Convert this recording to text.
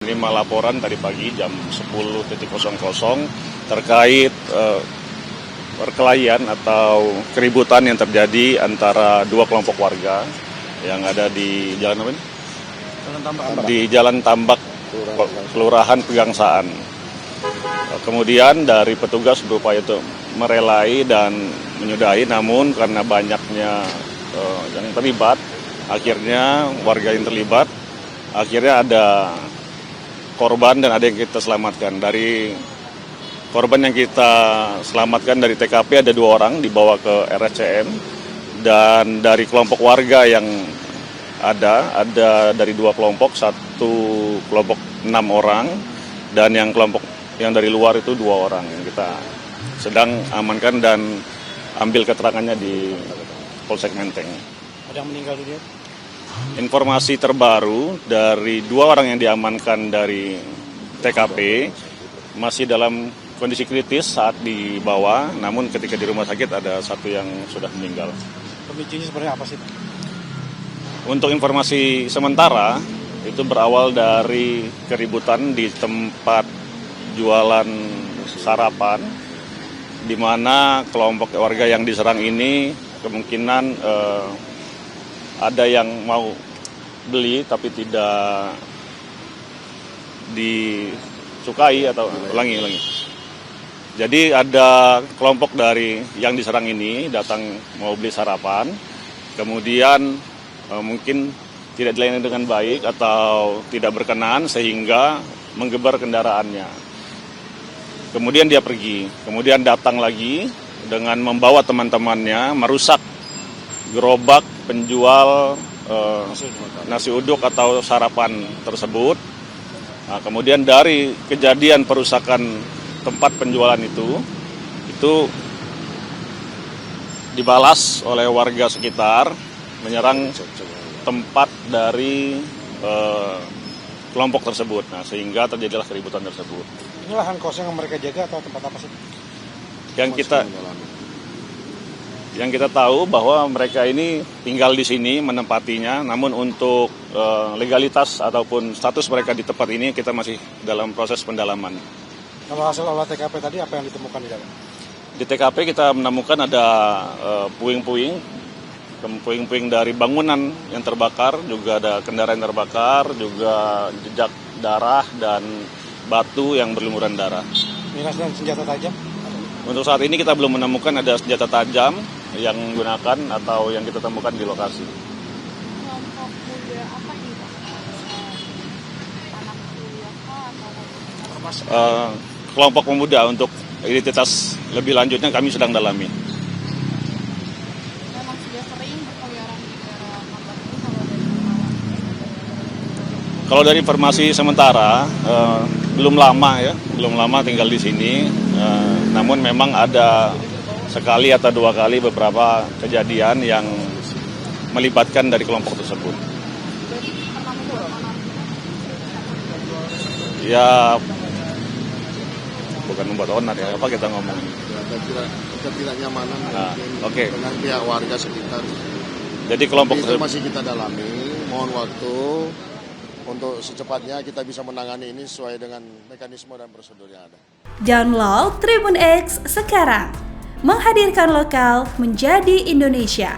menerima laporan tadi pagi jam 10.00 terkait perkelahian atau keributan yang terjadi antara dua kelompok warga yang ada di Jalan apa ini? Di Jalan Tambak, Kelurahan Pegangsaan. Kemudian dari petugas berupaya untuk merelai dan menyudahi, namun karena banyaknya yang terlibat, akhirnya warga yang terlibat, akhirnya ada korban dan ada yang kita selamatkan. Dari korban yang kita selamatkan dari TKP ada 2 orang dibawa ke RSCM, dan dari kelompok warga yang ada dari 2 kelompok, 1 kelompok 6 orang, dan yang kelompok yang dari luar itu 2 orang yang kita sedang amankan dan ambil keterangannya di Polsek Menteng. Ada yang meninggal dunia? Informasi terbaru dari 2 orang yang diamankan dari TKP masih dalam kondisi kritis saat dibawa, namun ketika di rumah sakit ada 1 yang sudah meninggal. Pemicunya sebenarnya apa sih? Untuk informasi sementara, itu berawal dari keributan di tempat jualan sarapan, di mana kelompok warga yang diserang ini kemungkinan ada yang mau beli tapi tidak disukai atau ulangi. Jadi ada kelompok dari yang diserang ini datang mau beli sarapan, kemudian mungkin tidak dilayani dengan baik atau tidak berkenan sehingga menggebar kendaraannya. Kemudian dia pergi, kemudian datang lagi dengan membawa teman-temannya merusak gerobak penjual nasi uduk atau sarapan tersebut. Nah, kemudian dari kejadian perusakan tempat penjualan itu dibalas oleh warga sekitar menyerang tempat dari kelompok tersebut. Nah, sehingga terjadilah keributan tersebut. Ini lahan kosong yang mereka jaga atau tempat apa sih? Yang kita tahu bahwa mereka ini tinggal di sini menempatinya, namun untuk legalitas ataupun status mereka di tempat ini kita masih dalam proses pendalaman. Kalau hasil olah TKP tadi apa yang ditemukan di dalam? Di TKP kita menemukan ada puing-puing dari bangunan yang terbakar, juga ada kendaraan yang terbakar, juga jejak darah dan batu yang berlumuran darah. Miras dan senjata tajam? Untuk saat ini kita belum menemukan ada senjata tajam yang digunakan atau yang kita temukan di lokasi. Kelompok muda apa nih Pak? Anak kuliah atau kelompok pemuda, untuk identitas lebih lanjutnya kami sedang dalami. memang sudah sering berkeliaran di daerah Tambak ini kalau dari Kalau dari informasi sementara belum lama tinggal di sini, namun memang ada sekali atau 2 kali beberapa kejadian yang melibatkan dari kelompok tersebut. Jadi pernah membuat Ya bukan membuat onar ya, apa kita ngomong? Ketidaknyamanan Oke. dengan pihak warga sekitar. Jadi kelompok Itu tersebut masih kita dalami, mohon waktu untuk secepatnya kita bisa menangani ini sesuai dengan mekanisme dan prosedur yang ada. Download Tribun X sekarang, menghadirkan lokal menjadi Indonesia.